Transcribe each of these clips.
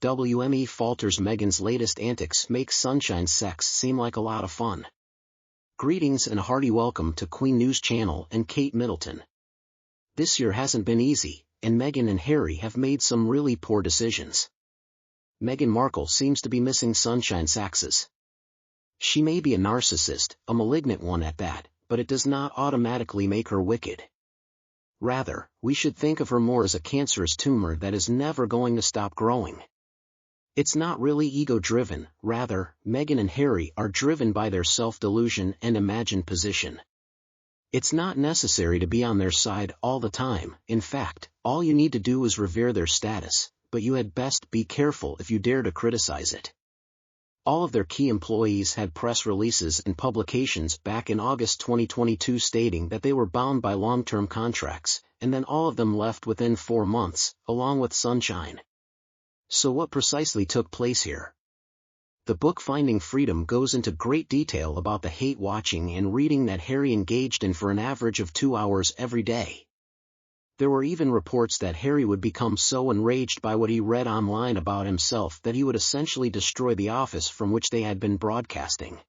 WME falters Meghan's latest antics make Sunshine Sachs seem like a lot of fun. Greetings and a hearty welcome to Queen News Channel and Kate Middleton. This year hasn't been easy, and Meghan and Harry have made some really poor decisions. Meghan Markle seems to be missing Sunshine Sachses. She may be a narcissist, a malignant one at that, but it does not automatically make her wicked. Rather, we should think of her more as a cancerous tumor that is never going to stop growing. It's not really ego-driven, rather, Meghan and Harry are driven by their self-delusion and imagined position. It's not necessary to be on their side all the time. In fact, all you need to do is revere their status, but you had best be careful if you dare to criticize it. All of their key employees had press releases and publications back in August 2022 stating that they were bound by long-term contracts, and then all of them left within 4 months, along with Sunshine. So what precisely took place here? The book Finding Freedom goes into great detail about the hate-watching and reading that Harry engaged in for an average of 2 hours every day. There were even reports that Harry would become so enraged by what he read online about himself that he would essentially destroy the office from which they had been broadcasting.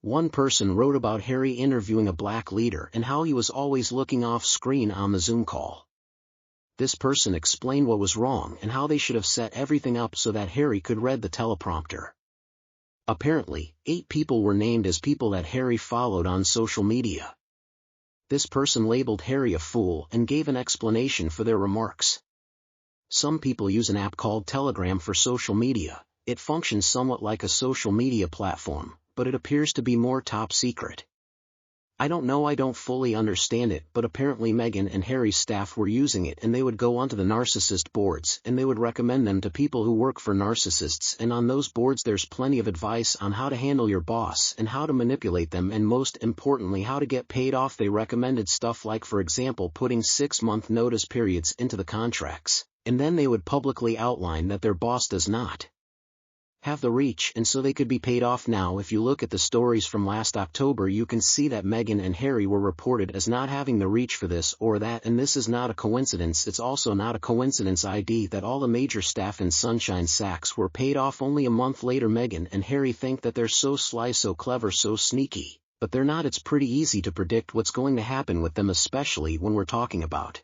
One person wrote about Harry interviewing a black leader and how he was always looking off-screen on the Zoom call. This person explained what was wrong and how they should have set everything up so that Harry could read the teleprompter. Apparently, 8 people were named as people that Harry followed on social media. This person labeled Harry a fool and gave an explanation for their remarks. Some people use an app called Telegram for social media. It functions somewhat like a social media platform, but it appears to be more top secret. I don't fully understand it, but apparently Meghan and Harry's staff were using it and they would go onto the narcissist boards and they would recommend them to people who work for narcissists, and on those boards there's plenty of advice on how to handle your boss and how to manipulate them, and most importantly how to get paid off. They recommended stuff like, for example, putting 6-month notice periods into the contracts, and then they would publicly outline that their boss does not have the reach and so they could be paid off. Now if you look at the stories from last October, you can see that Meghan and Harry were reported as not having the reach for this or that, and this is not a coincidence. It's also not a coincidence that all the major staff in Sunshine Sachs were paid off only a month later. Meghan and Harry think that they're so sly, so clever, so sneaky, but they're not. It's pretty easy to predict what's going to happen with them, especially when we're talking about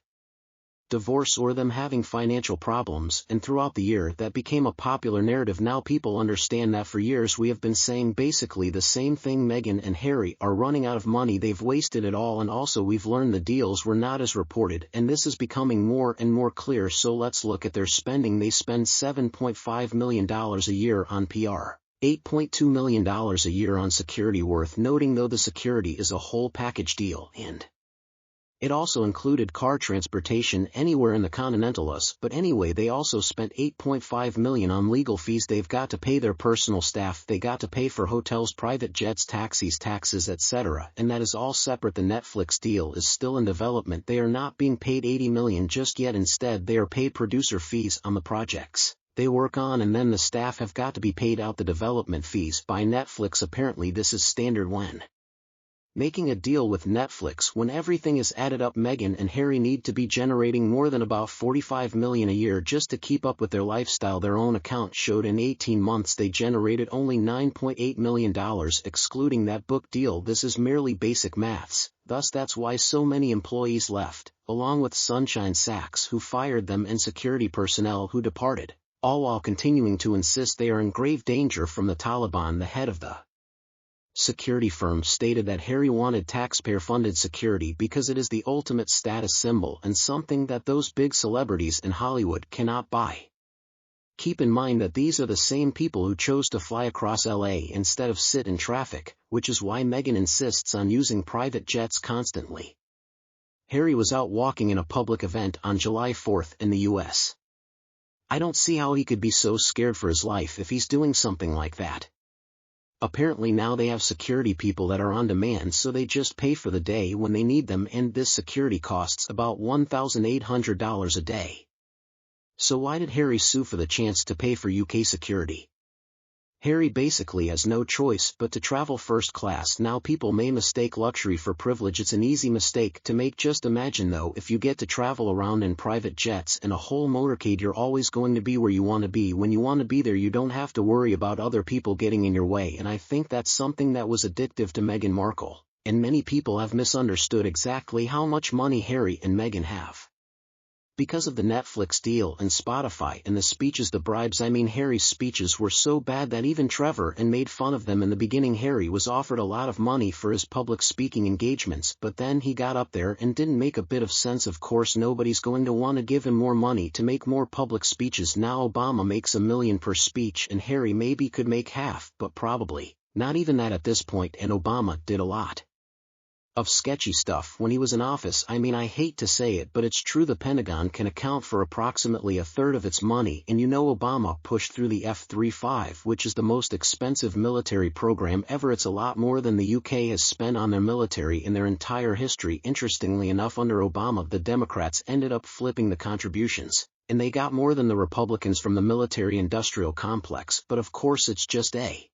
divorce or them having financial problems, and throughout the year that became a popular narrative. Now people understand that for years we have been saying basically the same thing. Meghan and Harry are running out of money, they've wasted it all, and also we've learned the deals were not as reported, and this is becoming more and more clear. So let's look at their spending. They spend $7.5 million a year on PR, $8.2 million a year on security, worth noting though the security is a whole package deal, and it also included car transportation anywhere in the Continental US. But anyway, they also spent $8.5 million on legal fees. They've got to pay their personal staff, they got to pay for hotels, private jets, taxis, taxes, etc. And that is all separate. The Netflix deal is still in development. They are not being paid $80 million just yet. Instead, they are paid producer fees on the projects they work on, and then the staff have got to be paid out the development fees by Netflix. Apparently this is standard when making a deal with Netflix. When everything is added up, Meghan and Harry need to be generating more than about $45 million a year just to keep up with their lifestyle. Their own account showed in 18 months they generated only $9.8 million excluding that book deal. This is merely basic maths, thus that's why so many employees left, along with Sunshine Sachs who fired them and security personnel who departed, all while continuing to insist they are in grave danger from the Taliban. The head of the security firm stated that Harry wanted taxpayer-funded security because it is the ultimate status symbol and something that those big celebrities in Hollywood cannot buy. Keep in mind that these are the same people who chose to fly across LA instead of sit in traffic, which is why Meghan insists on using private jets constantly. Harry was out walking in a public event on July 4th in the US. I don't see how he could be so scared for his life if he's doing something like that. Apparently now they have security people that are on demand, so they just pay for the day when they need them, and this security costs about $1,800 a day. So why did Harry sue for the chance to pay for UK security? Harry basically has no choice but to travel first class. Now people may mistake luxury for privilege. It's an easy mistake to make. Just imagine though, if you get to travel around in private jets and a whole motorcade, you're always going to be where you want to be when you want to be there. You don't have to worry about other people getting in your way, and I think that's something that was addictive to Meghan Markle, and many people have misunderstood exactly how much money Harry and Meghan have. Because of the Netflix deal and Spotify and the speeches, the bribes. I mean, Harry's speeches were so bad that even Trevor and made fun of them in the beginning. Harry was offered a lot of money for his public speaking engagements, but then he got up there and didn't make a bit of sense. Of course nobody's going to want to give him more money to make more public speeches. Now Obama makes $1 million per speech and Harry maybe could make half, but probably not even that at this point. And Obama did a lot of sketchy stuff when he was in office. I mean, I hate to say it, but it's true. The Pentagon can account for approximately a third of its money, and you know Obama pushed through the F-35, which is the most expensive military program ever. It's a lot more than the UK has spent on their military in their entire history. Interestingly enough, under Obama the Democrats ended up flipping the contributions, and they got more than the Republicans from the military-industrial complex. But of course it's just a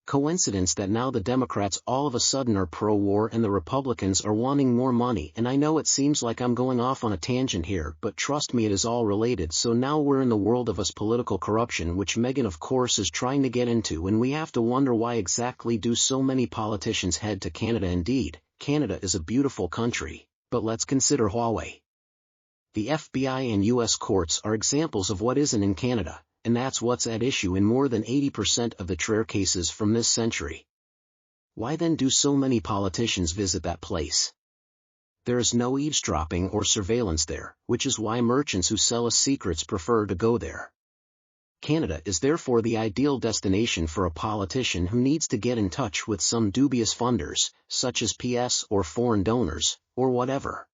coincidence that now the Democrats all of a sudden are pro-war and the Republicans are wanting more money. And I know it seems like I'm going off on a tangent here, but trust me, it is all related. So now we're in the world of political corruption, which Meghan of course is trying to get into, and we have to wonder why exactly do so many politicians head to Canada. Indeed, Canada is a beautiful country, but let's consider Huawei. The FBI and US courts are examples of what isn't in Canada, and that's what's at issue in more than 80% of the trial cases from this century. Why then do so many politicians visit that place? There is no eavesdropping or surveillance there, which is why merchants who sell us secrets prefer to go there. Canada is therefore the ideal destination for a politician who needs to get in touch with some dubious funders, such as PS or foreign donors, or whatever.